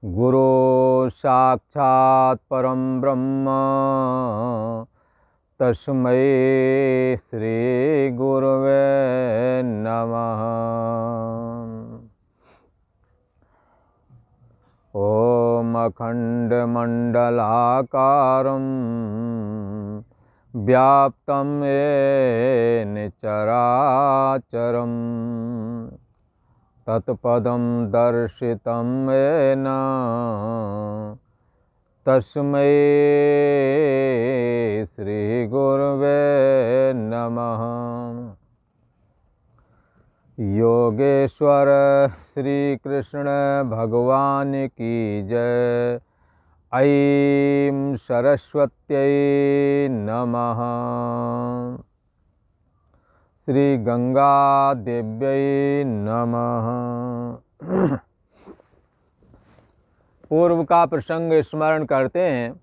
गुरु साक्षात् परम ब्रह्म तस्मै श्री गुरवे नमः। ओम अखंडमंडलाकारं व्याप्तं येन चराचरं तत्पदं दर्शितं येन तस्मै श्री गुरवे नमः। योगेश्वर श्री कृष्ण भगवान की जय। ऐं सरस्वत्यै नमः। श्री गंगा देव्यै नमः। पूर्व का प्रसंग स्मरण करते हैं।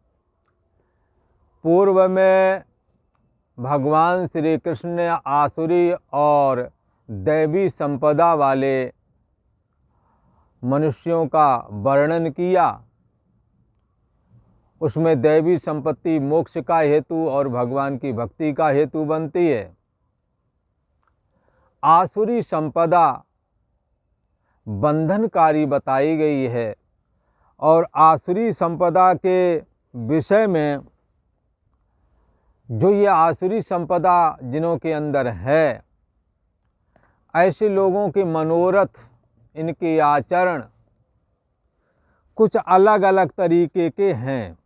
पूर्व में भगवान श्री कृष्ण ने आसुरी और दैवी संपदा वाले मनुष्यों का वर्णन किया। उसमें दैवी संपत्ति मोक्ष का हेतु और भगवान की भक्ति का हेतु बनती है। आसुरी संपदा बंधनकारी बताई गई है और आसुरी संपदा के विषय में जो ये आसुरी संपदा जिनों के अंदर है, ऐसे लोगों के मनोरथ, इनके आचरण कुछ अलग अलग तरीके के हैं।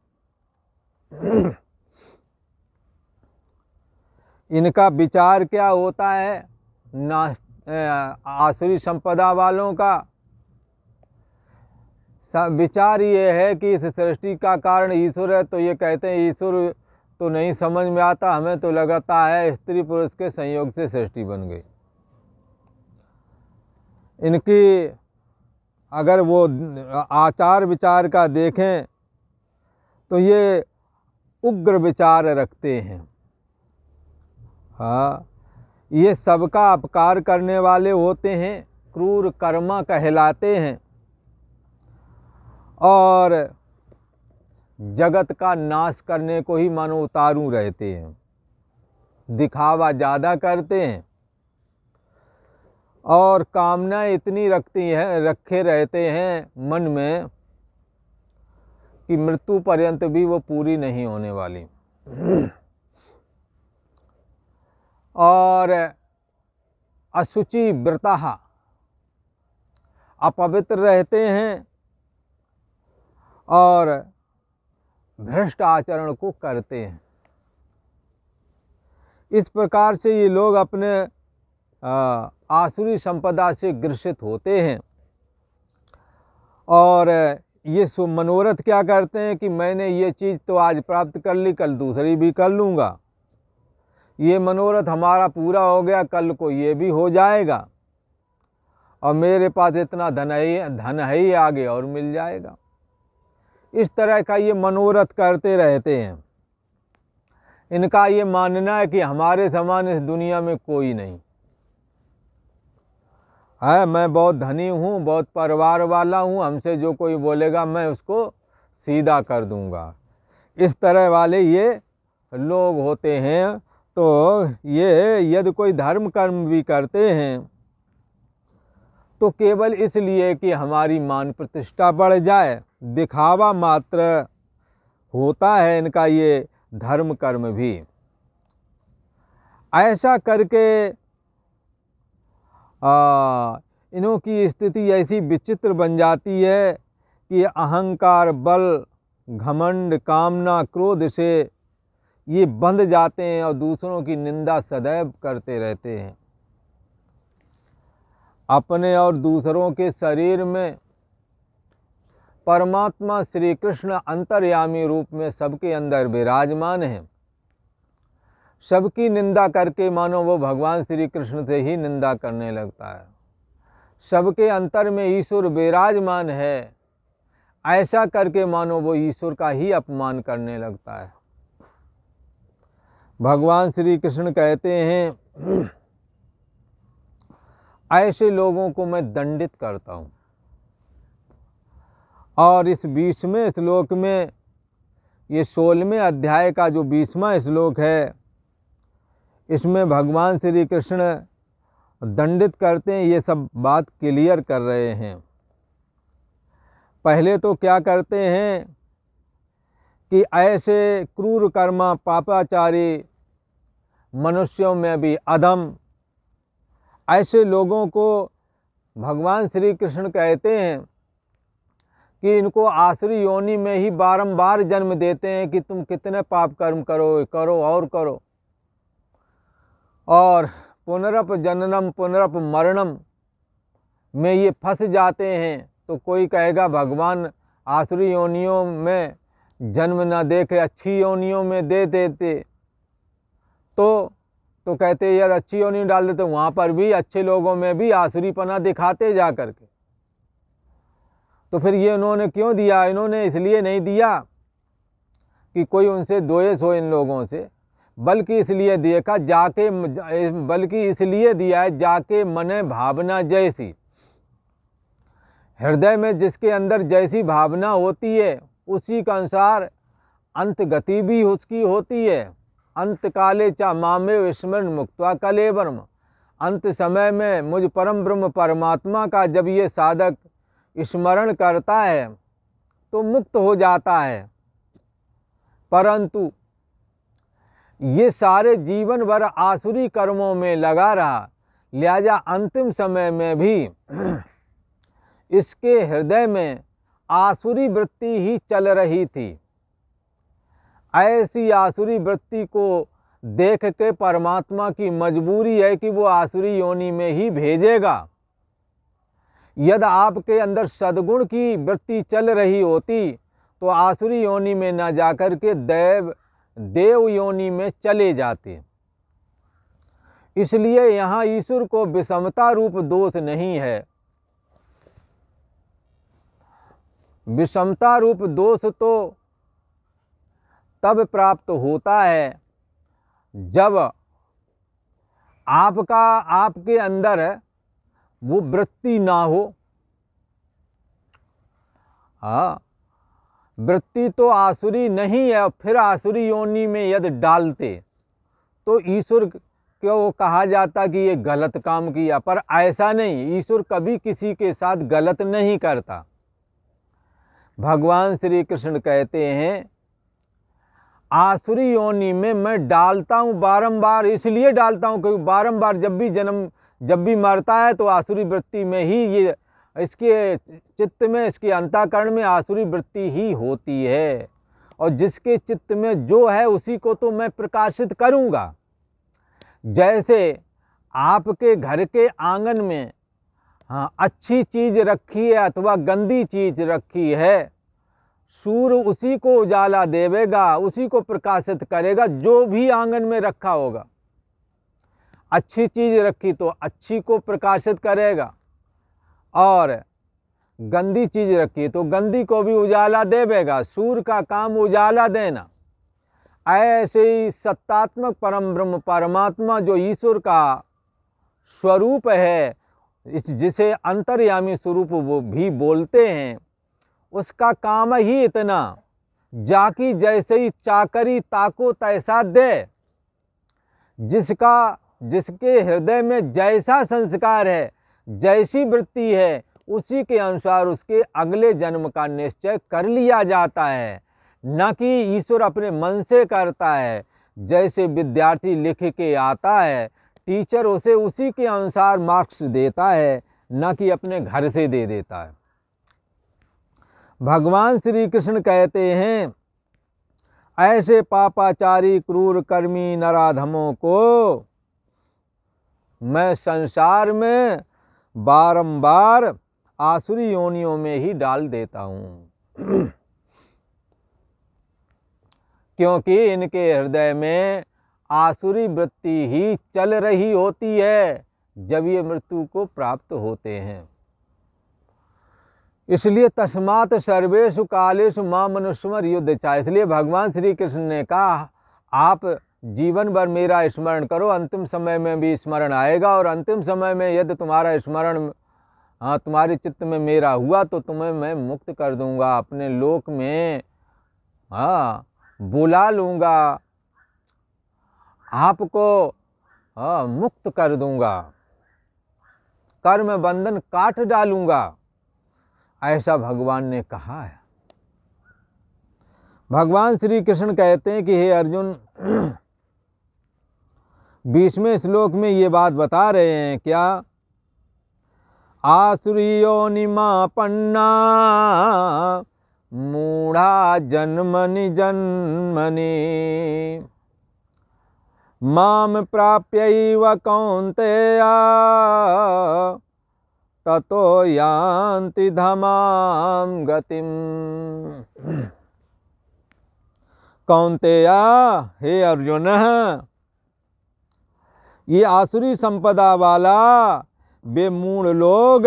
इनका विचार क्या होता है आसुरी संपदा वालों का? विचार ये है कि इस सृष्टि का कारण ईश्वर है, तो ये कहते हैं ईश्वर तो नहीं समझ में आता, हमें तो लगता है स्त्री पुरुष के संयोग से सृष्टि बन गई। इनकी अगर वो आचार विचार का देखें तो ये उग्र विचार रखते हैं। हाँ, ये सबका अपकार करने वाले होते हैं, क्रूर कर्मा कहलाते हैं और जगत का नाश करने को ही मानो उतारू रहते हैं। दिखावा ज़्यादा करते हैं और कामना इतनी रखे रहते हैं मन में कि मृत्यु पर्यंत भी वो पूरी नहीं होने वाली। और अशुचि व्रतः, अपवित्र रहते हैं और भ्रष्ट आचरण को करते हैं। इस प्रकार से ये लोग अपने आसुरी संपदा से ग्रसित होते हैं और ये मनोरथ क्या करते हैं कि मैंने ये चीज़ तो आज प्राप्त कर ली, कल दूसरी भी कर लूँगा। ये मनोरथ हमारा पूरा हो गया, कल को ये भी हो जाएगा और मेरे पास इतना धन है ही, आगे और मिल जाएगा। इस तरह का ये मनोरथ करते रहते हैं। इनका ये मानना है कि हमारे समान इस दुनिया में कोई नहीं है। मैं बहुत धनी हूँ, बहुत परिवार वाला हूँ, हमसे जो कोई बोलेगा मैं उसको सीधा कर दूँगा। इस तरह वाले ये लोग होते हैं। तो ये यदि कोई धर्म कर्म भी करते हैं तो केवल इसलिए कि हमारी मान प्रतिष्ठा बढ़ जाए, दिखावा मात्र होता है इनका ये धर्म कर्म भी। ऐसा करके इन्हों की स्थिति ऐसी विचित्र बन जाती है कि अहंकार, बल, घमंड, कामना, क्रोध से ये बंध जाते हैं और दूसरों की निंदा सदैव करते रहते हैं। अपने और दूसरों के शरीर में परमात्मा श्री कृष्ण अंतर्यामी रूप में सबके अंदर विराजमान हैं। सबकी निंदा करके मानो वो भगवान श्री कृष्ण से ही निंदा करने लगता है। सबके अंतर में ईश्वर विराजमान है, ऐसा करके मानो वो ईश्वर का ही अपमान करने लगता है। भगवान श्री कृष्ण कहते हैं ऐसे लोगों को मैं दंडित करता हूँ। और इस 20वें श्लोक में, ये 16वें अध्याय का जो 20वां श्लोक है, इसमें भगवान श्री कृष्ण दंडित करते हैं, ये सब बात क्लियर कर रहे हैं। पहले तो क्या करते हैं कि ऐसे क्रूर कर्मा पापाचारी मनुष्यों में भी अधम, ऐसे लोगों को भगवान श्री कृष्ण कहते हैं कि इनको आसुरी योनि में ही बारंबार जन्म देते हैं कि तुम कितने पाप कर्म करो और करो, और पुनरप जननम पुनरप मरणम में ये फंस जाते हैं। तो कोई कहेगा भगवान आसुरी योनियों में जन्म न देके अच्छी योनियों में दे देते, तो कहते यार अच्छी योनि डाल देते, वहाँ पर भी अच्छे लोगों में भी आसुरीपना दिखाते जा करके। तो फिर ये उन्होंने क्यों दिया? इन्होंने इसलिए नहीं दिया कि कोई उनसे द्वेष हो इन लोगों से, बल्कि इसलिए देखा जाके, बल्कि इसलिए दिया है जाके मने भावना जैसी, हृदय में जिसके अंदर जैसी भावना होती है उसी के अनुसार अंत गति भी उसकी होती है। अंत काले चा मामे विस्मरण मुक्त्वा कलेवरम, अंत समय में मुझ परम ब्रह्म परमात्मा का जब ये साधक स्मरण करता है तो मुक्त हो जाता है। परंतु ये सारे जीवन भर आसुरी कर्मों में लगा रहा, लिहाजा अंतिम समय में भी इसके हृदय में आसुरी वृत्ति ही चल रही थी। ऐसी आसुरी वृत्ति को देख के परमात्मा की मजबूरी है कि वो आसुरी योनि में ही भेजेगा। यदि आपके अंदर सद्गुण की वृत्ति चल रही होती तो आसुरी योनि में न जाकर के देव योनि में चले जाते। इसलिए यहाँ ईश्वर को विषमता रूप दोष नहीं है। विषमता रूप दोष तो तब प्राप्त होता है जब आपके अंदर वो वृत्ति ना हो। हाँ, वृत्ति तो आसुरी नहीं है, फिर आसुरी योनि में यदि डालते तो ईश्वर को कहा जाता कि ये गलत काम किया, पर ऐसा नहीं। ईश्वर कभी किसी के साथ गलत नहीं करता। भगवान श्री कृष्ण कहते हैं आसुरी योनि में मैं डालता हूँ बारंबार, इसलिए डालता हूँ क्योंकि बारंबार जब भी मरता है तो आसुरी वृत्ति में ही ये, इसके चित्त में, इसके अंतःकरण में आसुरी वृत्ति ही होती है। और जिसके चित्त में जो है उसी को तो मैं प्रकाशित करूँगा। जैसे आपके घर के आंगन में हाँ अच्छी चीज़ रखी है अथवा गंदी चीज़ रखी है, सूर्य उसी को उजाला देवेगा, उसी को प्रकाशित करेगा जो भी आंगन में रखा होगा। अच्छी चीज़ रखी तो अच्छी को प्रकाशित करेगा, और गंदी चीज़ रखी तो गंदी को भी उजाला देवेगा। सूर्य का काम उजाला देना। ऐसे ही सत्तात्मक परम ब्रह्म परमात्मा जो ईश्वर का स्वरूप है, जिसे अंतर्यामी स्वरूप वो भी बोलते हैं, उसका काम ही इतना जाकी जैसे ही चाकरी ताको तैसा दे। जिसके हृदय में जैसा संस्कार है, जैसी वृत्ति है, उसी के अनुसार उसके अगले जन्म का निश्चय कर लिया जाता है। न कि ईश्वर अपने मन से करता है। जैसे विद्यार्थी लिख के आता है, टीचर उसे उसी के अनुसार मार्क्स देता है, न कि अपने घर से दे देता है। भगवान श्री कृष्ण कहते हैं ऐसे पापाचारी क्रूर कर्मी नराधमों को मैं संसार में बारंबार आसुरी योनियों में ही डाल देता हूँ, क्योंकि इनके हृदय में आसुरी वृत्ति ही चल रही होती है जब ये मृत्यु को प्राप्त होते हैं। इसलिए तस्मात् सर्वेषु कालेषु मां मनुस्मर युद्धचा, इसलिए भगवान श्री कृष्ण ने कहा आप जीवन भर मेरा स्मरण करो, अंतिम समय में भी स्मरण आएगा। और अंतिम समय में यदि तुम्हारा स्मरण हाँ, तुम्हारे चित्त में मेरा हुआ तो तुम्हें मैं मुक्त कर दूंगा, अपने लोक में हाँ बुला लूँगा, आपको हाँ मुक्त कर दूंगा, कर्म बंधन काट डालूंगा, ऐसा भगवान ने कहा है। भगवान श्री कृष्ण कहते हैं कि हे अर्जुन, 20वें श्लोक में ये बात बता रहे हैं क्या, आसुरीयोनिमापन्ना मूढ़ा जन्मनि जन्मनि माम प्राप्यैव कौन्तेय ततो यान्ति धमां गतिम। कौन्तेय, हे अर्जुन, ये आसुरी संपदा वाला वे मूढ़ लोग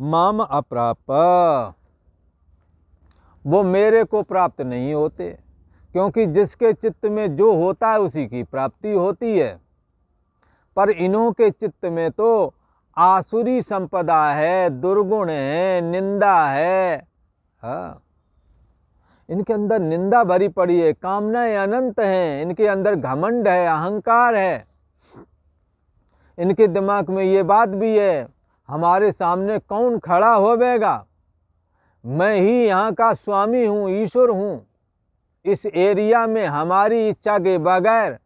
माम अप्राप्य, वो मेरे को प्राप्त नहीं होते, क्योंकि जिसके चित्त में जो होता है उसी की प्राप्ति होती है। पर इन्हों के चित्त में तो आसुरी संपदा है, दुर्गुण है, निंदा है, हाँ इनके अंदर निंदा भरी पड़ी है, कामनाएं अनंत हैं, इनके अंदर घमंड है, अहंकार है, इनके दिमाग में ये बात भी है हमारे सामने कौन खड़ा होवेगा, मैं ही यहाँ का स्वामी हूँ, ईश्वर हूँ, इस एरिया में हमारी इच्छा के बगैर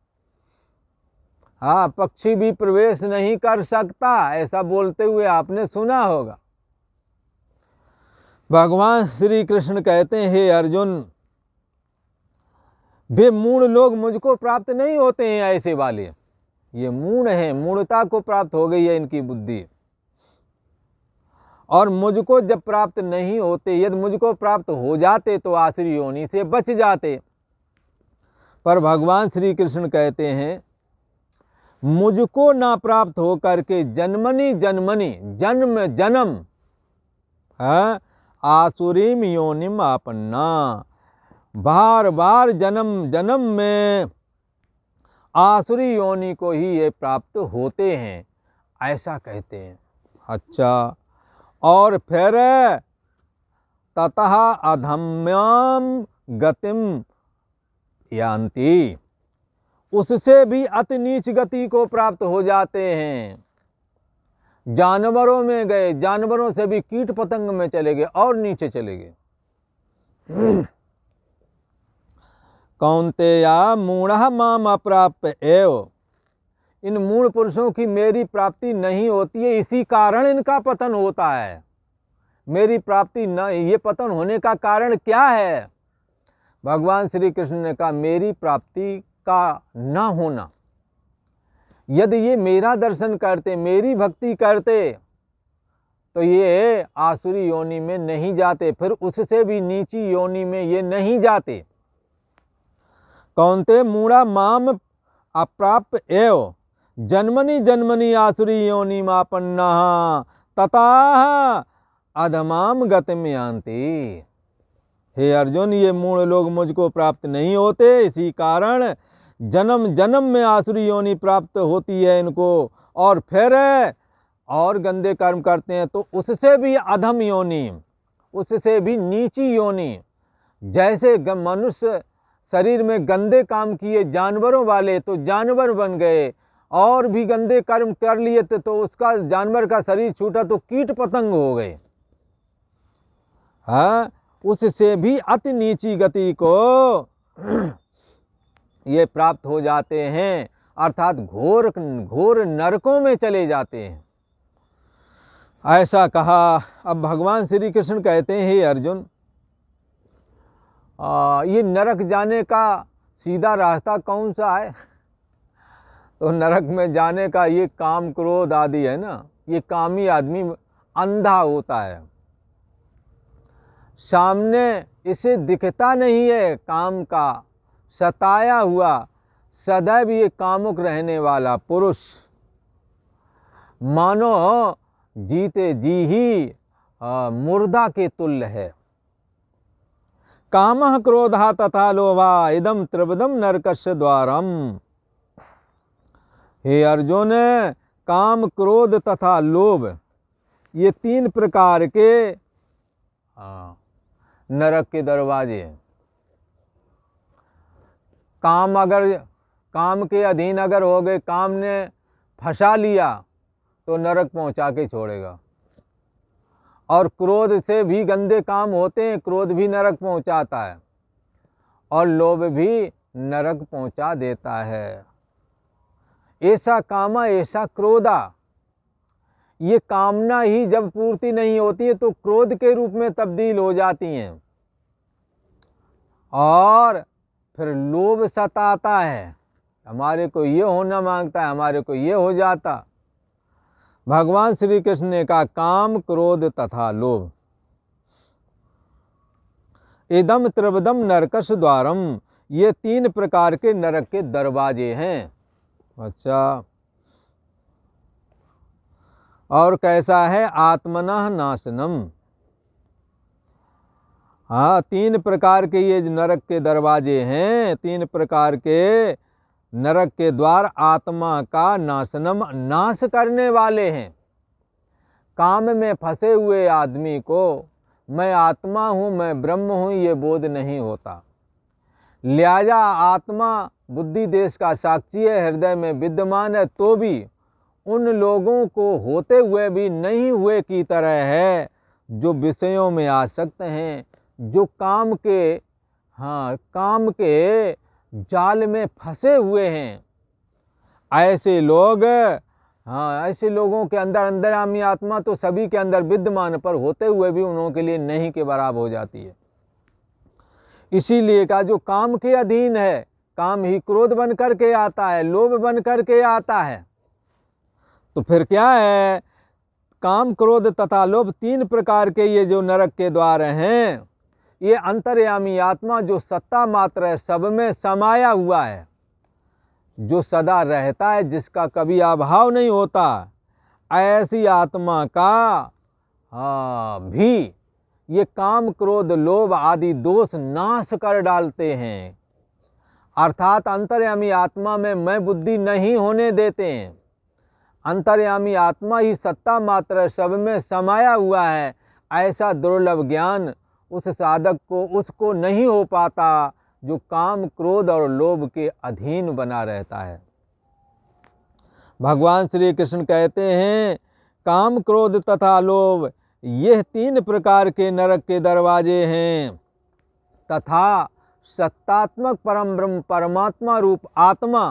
हाँ पक्षी भी प्रवेश नहीं कर सकता, ऐसा बोलते हुए आपने सुना होगा। भगवान श्री कृष्ण कहते हैं, हे अर्जुन, वे मूढ़ लोग मुझको प्राप्त नहीं होते हैं, ऐसे वाले ये मूढ़ हैं, मूढ़ता को प्राप्त हो गई है इनकी बुद्धि, और मुझको जब प्राप्त नहीं होते, यदि मुझको प्राप्त हो जाते तो आसुरी योनि से बच जाते। पर भगवान श्री कृष्ण कहते हैं, मुझको ना प्राप्त हो करके जन्मनि जन्मनि, जन्म जन्म है आसुरीम योनिम आपन्ना, बार बार जन्म जन्म में आसुरी योनि को ही ये प्राप्त होते हैं, ऐसा कहते हैं। अच्छा, और फिर ततः अधम्याम गतिम यान्ति, उससे भी अति नीच गति को प्राप्त हो जाते हैं। जानवरों में गए, जानवरों से भी कीट पतंग में चले गए और नीचे चले गए। कौन्तेया मूढ़ः माम अप्राप्य एव, इन मूढ़ पुरुषों की मेरी प्राप्ति नहीं होती है, इसी कारण इनका पतन होता है। मेरी प्राप्ति न, ये पतन होने का कारण क्या है? भगवान श्री कृष्ण ने कहा, मेरी प्राप्ति का न होना। यदि ये मेरा दर्शन करते, मेरी भक्ति करते, तो ये आसुरी योनि में नहीं जाते, फिर उससे भी नीची योनि में ये नहीं जाते। कौन्ते मूढ़ा माम अप्राप्य एव जन्मनि जन्मनि आसुरी योनि मापन्ना तथा अधमाम गतिम यान्ति। हे अर्जुन, ये मूढ़ लोग मुझको प्राप्त नहीं होते, इसी कारण जन्म जन्म में आसुरी योनि प्राप्त होती है इनको, और फिर और गंदे कर्म करते हैं तो उससे भी अधम योनि, उससे भी नीची योनि। जैसे मनुष्य शरीर में गंदे काम किए जानवरों वाले तो जानवर बन गए, और भी गंदे कर्म कर लिए तो उसका जानवर का शरीर छूटा तो कीट पतंग हो गए। हाँ, उससे भी अति नीची गति को ये प्राप्त हो जाते हैं, अर्थात घोर घोर नरकों में चले जाते हैं, ऐसा कहा। अब भगवान श्री कृष्ण कहते हैं, हे अर्जुन, ये नरक जाने का सीधा रास्ता कौन सा है? तो नरक में जाने का ये काम क्रोध आदि है ना, ये कामी आदमी अंधा होता है, सामने इसे दिखता नहीं है काम का सताया हुआ, सदैव ये कामुक रहने वाला पुरुष मानो जीते जी ही मुर्दा के तुल्य है। कामः क्रोधः तथा लोभा इदम त्रिविधम नरकस्य द्वारम। हे अर्जुन, काम क्रोध तथा लोभ ये 3 प्रकार के नरक के दरवाजे हैं। काम के अधीन अगर हो गए, काम ने फंसा लिया तो नरक पहुंचा के छोड़ेगा। और क्रोध से भी गंदे काम होते हैं, क्रोध भी नरक पहुंचाता है, और लोभ भी नरक पहुंचा देता है। ऐसा कामा ऐसा क्रोधा, ये कामना ही जब पूर्ति नहीं होती है तो क्रोध के रूप में तब्दील हो जाती हैं, और फिर लोभ सताता है, हमारे को ये होना मांगता है, हमारे को ये हो जाता। भगवान श्री कृष्ण ने कहा काम क्रोध तथा लोभ इदम त्रिविधम नरकश द्वारम, ये 3 प्रकार के नरक के दरवाजे हैं। अच्छा, और कैसा है? आत्मनः नाशनम। हाँ, 3 प्रकार के ये नरक के दरवाजे हैं, 3 प्रकार के नरक के द्वार आत्मा का नाशनम, नाश करने वाले हैं। काम में फंसे हुए आदमी को मैं आत्मा हूँ, मैं ब्रह्म हूँ, ये बोध नहीं होता। लिहाजा आत्मा बुद्धि देश का साक्षी है, हृदय में विद्यमान है, तो भी उन लोगों को होते हुए भी नहीं हुए की तरह है जो विषयों में आसक्त हैं, जो काम के जाल में फंसे हुए हैं। ऐसे लोग, ऐसे लोगों के अंदर अंतर्यामी आत्मा तो सभी के अंदर विद्यमान, पर होते हुए भी उन्हों के लिए नहीं के बराबर हो जाती है। इसीलिए का जो काम के अधीन है, काम ही क्रोध बन करके आता है, लोभ बन करके आता है। तो फिर क्या है? काम क्रोध तथा लोभ 3 प्रकार के ये जो नरक के द्वार हैं, ये अंतर्यामी आत्मा जो सत्ता मात्र है, सब में समाया हुआ है, जो सदा रहता है, जिसका कभी अभाव नहीं होता, ऐसी आत्मा का भी ये काम क्रोध लोभ आदि दोष नाश कर डालते हैं। अर्थात अंतर्यामी आत्मा में मैं बुद्धि नहीं होने देते हैं। अंतर्यामी आत्मा ही सत्ता मात्र सब में समाया हुआ है। ऐसा दुर्लभ ज्ञान उस साधक को उसको नहीं हो पाता जो काम क्रोध और लोभ के अधीन बना रहता है। भगवान श्री कृष्ण कहते हैं काम क्रोध तथा लोभ यह 3 प्रकार के नरक के दरवाजे हैं, तथा सत्तात्मक परम ब्रह्म परमात्मा रूप आत्मा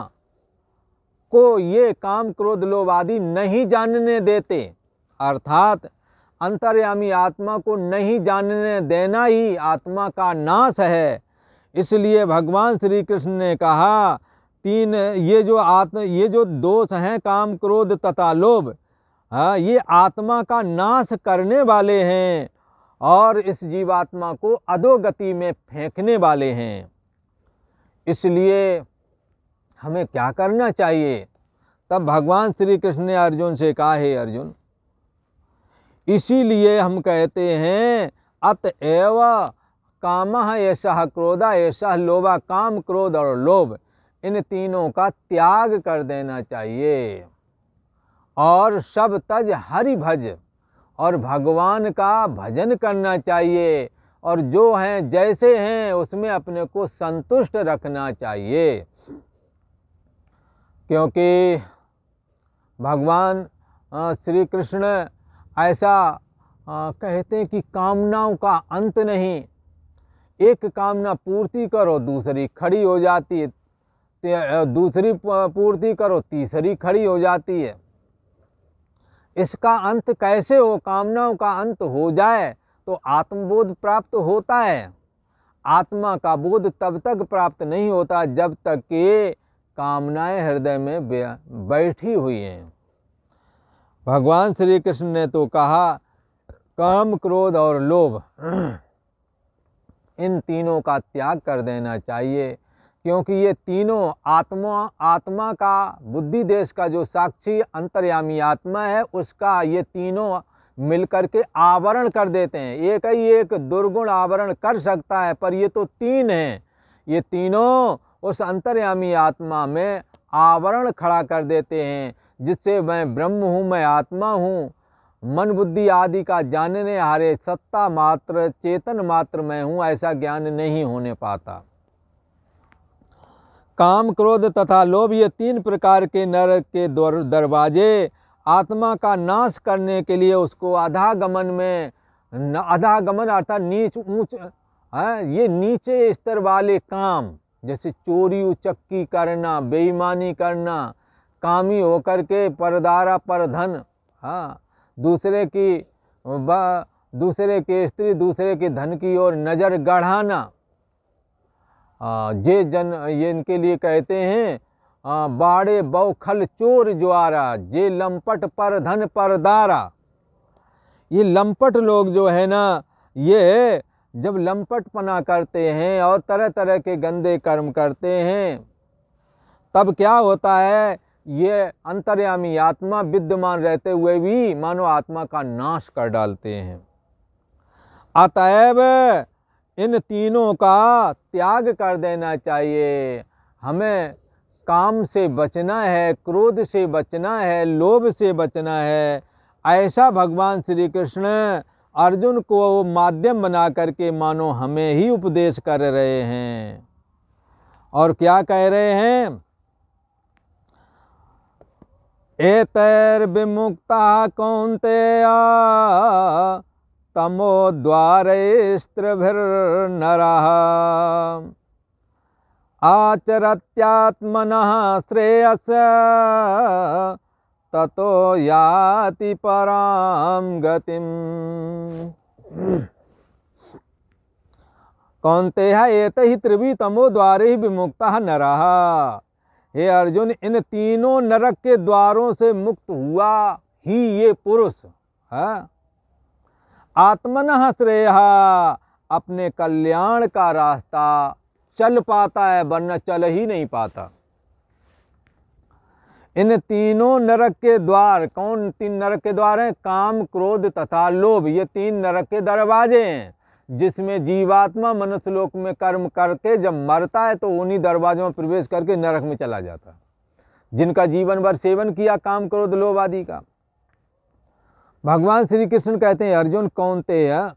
को ये काम क्रोध लोभ आदि नहीं जानने देते। अर्थात अंतर्यामी आत्मा को नहीं जानने देना ही आत्मा का नाश है। इसलिए भगवान श्री कृष्ण ने कहा 3 ये जो दोष हैं काम क्रोध तथा लोभ, ये आत्मा का नाश करने वाले हैं और इस जीवात्मा को अधोगति में फेंकने वाले हैं। इसलिए हमें क्या करना चाहिए? तब भगवान श्री कृष्ण ने अर्जुन से कहा, हे अर्जुन, इसीलिए हम कहते हैं अतएव कामः एषः क्रोधः एषः लोभः, काम क्रोध और लोभ इन तीनों का त्याग कर देना चाहिए और सब तज हरि भज, और भगवान का भजन करना चाहिए, और जो हैं जैसे हैं उसमें अपने को संतुष्ट रखना चाहिए। क्योंकि भगवान श्री कृष्ण ऐसा कहते हैं कि कामनाओं का अंत नहीं, एक कामना पूर्ति करो दूसरी खड़ी हो जाती है, दूसरी पूर्ति करो तीसरी खड़ी हो जाती है। इसका अंत कैसे हो? कामनाओं का अंत हो जाए तो आत्मबोध प्राप्त होता है। आत्मा का बोध तब तक प्राप्त नहीं होता जब तक कि कामनाएं हृदय में बैठी हुई हैं। भगवान श्री कृष्ण ने तो कहा काम क्रोध और लोभ इन तीनों का त्याग कर देना चाहिए, क्योंकि ये तीनों आत्मा का बुद्धि देश का जो साक्षी अंतर्यामी आत्मा है उसका ये तीनों मिलकर के आवरण कर देते हैं। एक ही एक दुर्गुण आवरण कर सकता है, पर ये तो 3 हैं, ये तीनों उस अंतर्यामी आत्मा में आवरण खड़ा कर देते हैं, जिससे मैं ब्रह्म हूँ, मैं आत्मा हूँ, मन बुद्धि आदि का जानने हारे सत्ता मात्र चेतन मात्र मैं हूँ ऐसा ज्ञान नहीं होने पाता। काम क्रोध तथा लोभ ये 3 प्रकार के नरक के दरवाजे आत्मा का नाश करने के लिए उसको अधागमन में, अधागमन अर्थात नीच ऊंच ये नीचे स्तर वाले काम, जैसे चोरी उचक्की करना, बेईमानी करना, कामी होकर के परदारा पर धन, दूसरे के स्त्री दूसरे के धन की ओर नज़र गढ़ाना, ये इनके लिए कहते हैं बाड़े बौखल चोर ज्वारा, जे लंपट पर धन परदारा। ये लंपट लोग जो है ना, ये जब लंपटपना करते हैं और तरह तरह के गंदे कर्म करते हैं, तब क्या होता है, ये अंतर्यामी आत्मा विद्यमान रहते हुए भी मानो आत्मा का नाश कर डालते हैं। अतएव इन तीनों का त्याग कर देना चाहिए। हमें काम से बचना है, क्रोध से बचना है, लोभ से बचना है। ऐसा भगवान श्री कृष्ण अर्जुन को माध्यम बना करके मानो हमें ही उपदेश कर रहे हैं। और क्या कह रहे हैं, एतैर्विमुक्ता कौन्तेय तमोद्वारैस्त्रिभिर्नरः आचरत्यात्मनः श्रेयस्य ततो याति परां गतिम्। कौन्तेय एतैः त्रिभिः तमोद्वारैः विमुक्तः नरः। हे अर्जुन, इन तीनों नरक के द्वारों से मुक्त हुआ ही ये पुरुष आत्मनः श्रेयः अपने कल्याण का रास्ता चल पाता है, वरना चल ही नहीं पाता। इन तीनों नरक के द्वार, कौन 3 नरक के द्वार हैं? काम क्रोध तथा लोभ, ये 3 नरक के दरवाजे हैं, जिसमें जीवात्मा मनुष्य लोक में कर्म करके जब मरता है तो उन्हीं दरवाजों में प्रवेश करके नरक में चला जाता है, जिनका जीवन भर सेवन किया काम क्रोध लोभ आदि का। भगवान श्री कृष्ण कहते हैं, अर्जुन कौन्तेय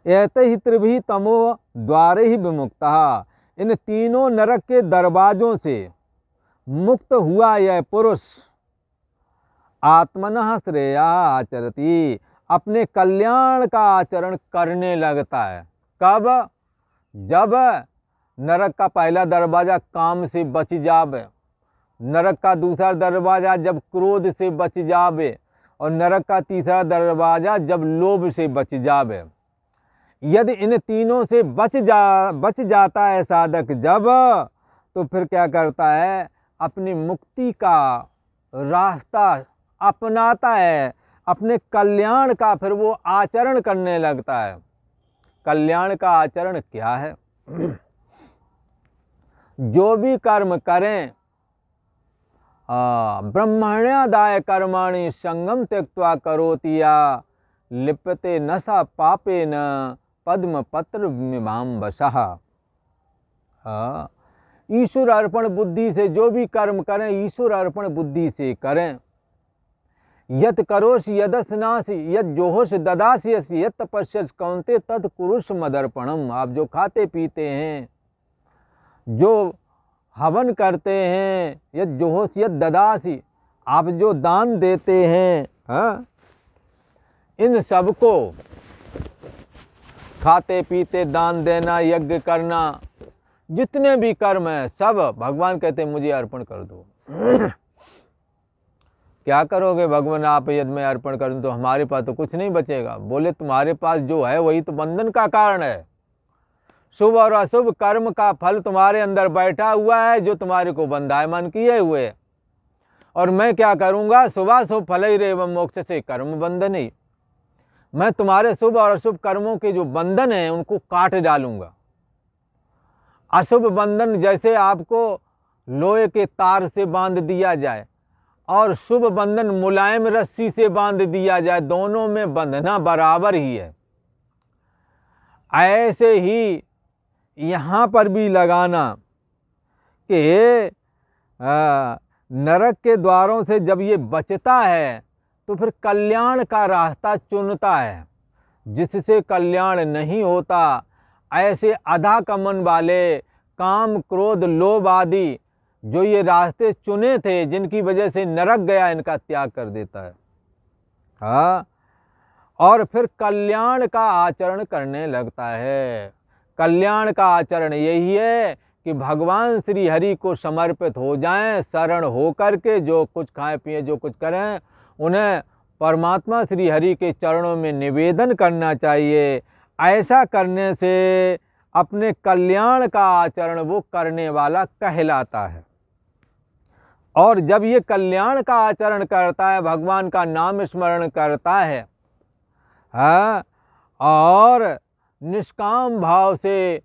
एतैः त्रिभिः तमो द्वारैः विमुक्तः, इन तीनों नरक के दरवाजों से मुक्त हुआ यह पुरुष आत्मनः श्रेया आचरति, अपने कल्याण का आचरण करने लगता है। कब? जब नरक का पहला दरवाजा काम से बच जावे, नरक का दूसरा दरवाजा जब क्रोध से बच जावे, और नरक का तीसरा दरवाजा जब लोभ से बच जावे। यदि इन तीनों से बच जाता है साधक जब, तो फिर क्या करता है, अपनी मुक्ति का रास्ता अपनाता है, अपने कल्याण का फिर वो आचरण करने लगता है। कल्याण का आचरण क्या है? जो भी कर्म करें, ब्रह्मण्यादाय कर्माणि संगम त्यक्त्वा करोति या लिप्यते नशा पापेन पद्म पत्र मीमांसः। ईश्वर अर्पण बुद्धि से जो भी कर्म करें, ईश्वर अर्पण बुद्धि से करें। यत करोषि यदस्नासि यत जोहोष ददासि यस्य यत तपस्यसि कौन्तेय तत् कुरुष्व मदर्पणम्। आप जो खाते पीते हैं, जो हवन करते हैं, यत जोहोष यत ददासि, आप जो दान देते हैं, इन सब को, खाते पीते दान देना, यज्ञ करना, जितने भी कर्म हैं सब भगवान कहते हैं मुझे अर्पण कर दो। क्या करोगे भगवान आप, यदि मैं अर्पण कर दूं तो हमारे पास तो कुछ नहीं बचेगा। बोले तुम्हारे पास जो है वही तो बंधन का कारण है। शुभ और अशुभ कर्म का फल तुम्हारे अंदर बैठा हुआ है, जो तुम्हारे को बंधायमान किए हुए। और मैं क्या करूंगा, शुभाशुभ फलैरेव मोक्ष से कर्म बंधन। मैं तुम्हारे शुभ और अशुभ कर्मों के जो बंधन हैं उनको काट डालूंगा। अशुभ बंधन जैसे आपको लोहे के तार से बांध दिया जाए और शुभ बंधन मुलायम रस्सी से बांध दिया जाए, दोनों में बंधना बराबर ही है। ऐसे ही यहाँ पर भी लगाना कि नरक के द्वारों से जब ये बचता है तो फिर कल्याण का रास्ता चुनता है। जिससे कल्याण नहीं होता, ऐसे अधाकमन वाले काम क्रोध लोभ आदि जो ये रास्ते चुने थे, जिनकी वजह से नरक गया, इनका त्याग कर देता है। हाँ, और फिर कल्याण का आचरण करने लगता है। कल्याण का आचरण यही है कि भगवान श्री हरि को समर्पित हो जाएं, शरण हो करके जो कुछ खाएं पिए, जो कुछ करें, उन्हें परमात्मा श्री हरि के चरणों में निवेदन करना चाहिए। ऐसा करने से अपने कल्याण का आचरण वो करने वाला कहलाता है। और जब ये कल्याण का आचरण करता है, भगवान का नाम स्मरण करता है, हाँ, और निष्काम भाव से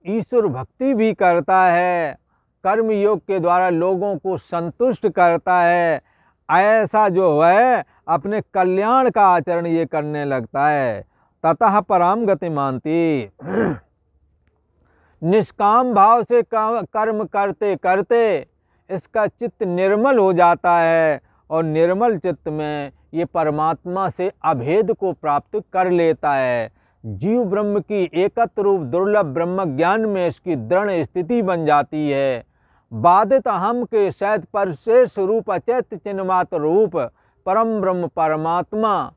ईश्वर भक्ति भी करता है, कर्म योग के द्वारा लोगों को संतुष्ट करता है, ऐसा जो है अपने कल्याण का आचरण ये करने लगता है, ततः पराम गति मानती। निष्काम भाव से कर्म करते करते इसका चित्त निर्मल हो जाता है, और निर्मल चित्त में ये परमात्मा से अभेद को प्राप्त कर लेता है। जीव ब्रह्म की एकत्र रूप दुर्लभ ब्रह्म ज्ञान में इसकी दृढ़ स्थिति बन जाती है। बाधित अहम के सहित परशेष रूप अचैत चिन्हमात्र रूप परम ब्रह्म परमात्मा,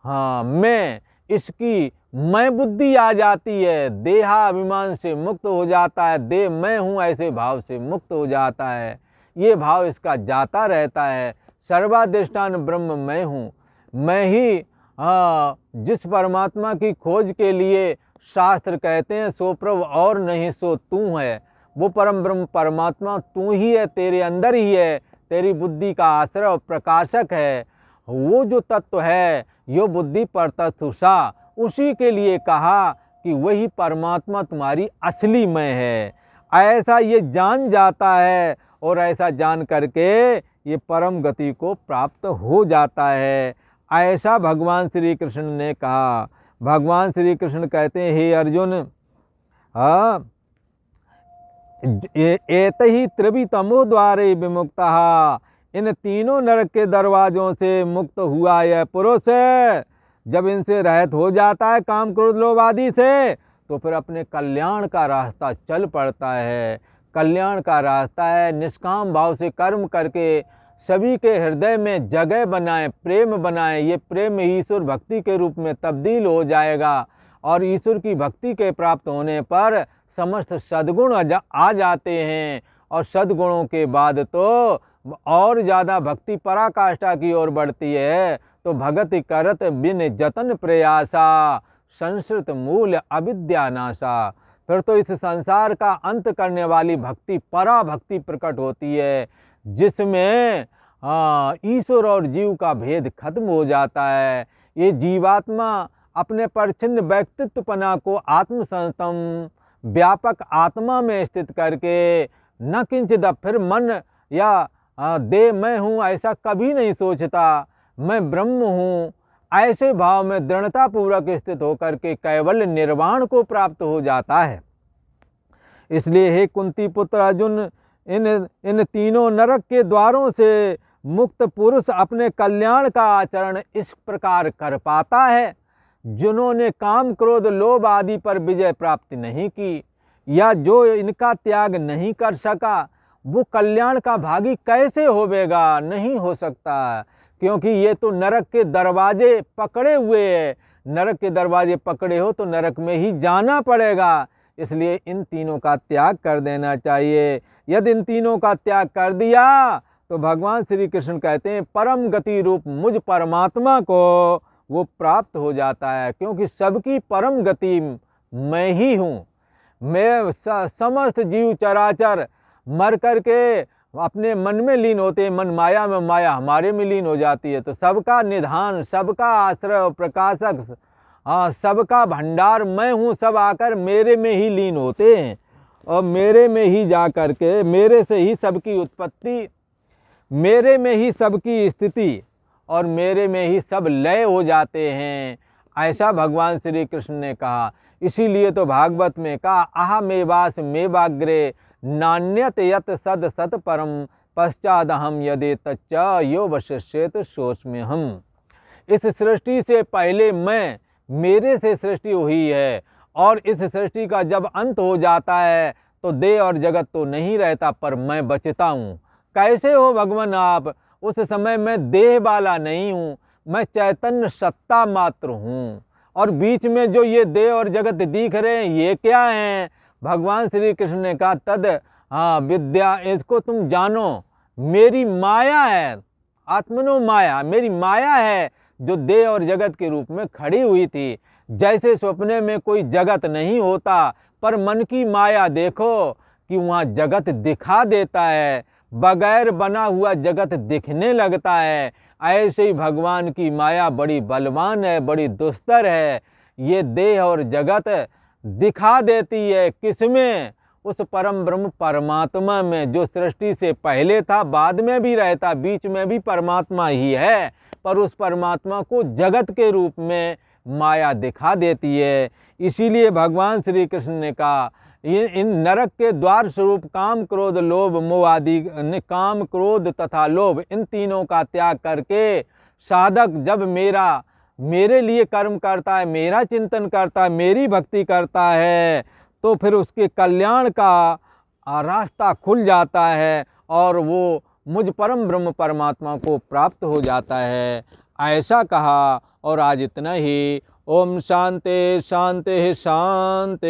हाँ, में इसकी मैं बुद्धि आ जाती है। देहाभिमान से मुक्त हो जाता है, देह मैं हूँ ऐसे भाव से मुक्त हो जाता है। ये भाव इसका जाता रहता है। सर्वाधिष्ठान ब्रह्म मैं हूँ, मैं ही, हाँ, जिस परमात्मा की खोज के लिए शास्त्र कहते हैं सो प्रभु और नहीं सो तू है, वो परम ब्रह्म परमात्मा तू ही है, तेरे अंदर ही है, तेरी बुद्धि का आश्रय और प्रकाशक है। वो जो तत्व है यो बुद्धि परतथुषा, उसी के लिए कहा कि वही परमात्मा तुम्हारी असली मैं है। ऐसा ये जान जाता है, और ऐसा जान करके ये परम गति को प्राप्त हो जाता है। ऐसा भगवान श्री कृष्ण ने कहा। भगवान श्री कृष्ण कहते हैं, हे अर्जुन, हाँ, एतहि त्रिवितमो द्वारे विमुक्तः, इन तीनों नरक के दरवाजों से मुक्त हुआ यह पुरुष जब इनसे रहित हो जाता है, काम क्रोध लोभ आदि से, तो फिर अपने कल्याण का रास्ता चल पड़ता है। कल्याण का रास्ता है निष्काम भाव से कर्म करके सभी के हृदय में जगह बनाए, प्रेम बनाए। ये प्रेम ईश्वर भक्ति के रूप में तब्दील हो जाएगा, और ईश्वर की भक्ति के प्राप्त होने पर समस्त सद्गुण आ जाते हैं, और सद्गुणों के बाद तो और ज़्यादा भक्ति पराकाष्ठा की ओर बढ़ती है। तो भगत करत बिन जतन प्रयासा, संस्कृत मूल अविद्यानाशा। फिर तो इस संसार का अंत करने वाली भक्ति पराभक्ति प्रकट होती है, जिसमें ईश्वर और जीव का भेद खत्म हो जाता है। ये जीवात्मा अपने परछिन्न व्यक्तित्वपना को आत्मसंतम व्यापक आत्मा में स्थित करके न किंचित फिर मन या दे मैं हूँ ऐसा कभी नहीं सोचता, मैं ब्रह्म हूँ ऐसे भाव में दृढ़ता पूर्वक स्थित होकर के कैवल्य निर्वाण को प्राप्त हो जाता है। इसलिए हे कुंती पुत्र अर्जुन, इन तीनों नरक के द्वारों से मुक्त पुरुष अपने कल्याण का आचरण इस प्रकार कर पाता है। जिन्होंने काम क्रोध लोभ आदि पर विजय प्राप्ति नहीं की, या जो इनका त्याग नहीं कर सका, वो कल्याण का भागी कैसे होवेगा? नहीं हो सकता, क्योंकि ये तो नरक के दरवाजे पकड़े हुए है। नरक के दरवाजे पकड़े हो तो नरक में ही जाना पड़ेगा। इसलिए इन तीनों का त्याग कर देना चाहिए। यदि इन तीनों का त्याग कर दिया तो भगवान श्री कृष्ण कहते हैं परम गति रूप मुझ परमात्मा को वो प्राप्त हो जाता है, क्योंकि सबकी परम गति मैं ही हूँ। मैं समस्त जीव चराचर मर करके अपने मन में लीन होते हैं, मन माया में, माया हमारे में लीन हो जाती है। तो सबका निधान, सबका आश्रय प्रकाशक, सबका भंडार मैं हूँ। सब आकर मेरे में ही लीन होते हैं, और मेरे में ही जा कर के मेरे से ही सबकी उत्पत्ति, मेरे में ही सबकी स्थिति, और मेरे में ही सब लय हो जाते हैं। ऐसा भगवान श्री कृष्ण ने कहा। इसीलिए तो भागवत में कहा अहमेवास मेवाग्रे नान्यत यत सद सत परम पश्चादहम यदे तच्च यो वशिष्येत सोच में हम। इस सृष्टि से पहले मैं, मेरे से सृष्टि हुई है, और इस सृष्टि का जब अंत हो जाता है तो देह और जगत तो नहीं रहता, पर मैं बचता हूँ। कैसे हो भगवान आप? उस समय मैं देह वाला नहीं हूँ, मैं चैतन्य सत्ता मात्र हूँ। और बीच में जो ये देह और जगत दिख रहे हैं, ये क्या हैं? भगवान श्री कृष्ण ने कहा तद विद्या, इसको तुम जानो, मेरी माया है। आत्मनो माया, मेरी माया है जो देह और जगत के रूप में खड़ी हुई थी। जैसे सपने में कोई जगत नहीं होता, पर मन की माया देखो कि वहाँ जगत दिखा देता है, बगैर बना हुआ जगत दिखने लगता है। ऐसे ही भगवान की माया बड़ी बलवान है, बड़ी दुस्तर है। ये देह और जगत दिखा देती है किसमें? उस परम ब्रह्म परमात्मा में, जो सृष्टि से पहले था, बाद में भी रहता, बीच में भी परमात्मा ही है, पर उस परमात्मा को जगत के रूप में माया दिखा देती है। इसीलिए भगवान श्री कृष्ण ने कहा इन नरक के द्वार स्वरूप काम क्रोध लोभ मोह आदि, काम क्रोध तथा लोभ, इन तीनों का त्याग करके साधक जब मेरे लिए कर्म करता है, मेरा चिंतन करता है, मेरी भक्ति करता है, तो फिर उसके कल्याण का रास्ता खुल जाता है और वो मुझ परम ब्रह्म परमात्मा को प्राप्त हो जाता है। ऐसा कहा और आज इतना ही। ओम शांति शांति शांति।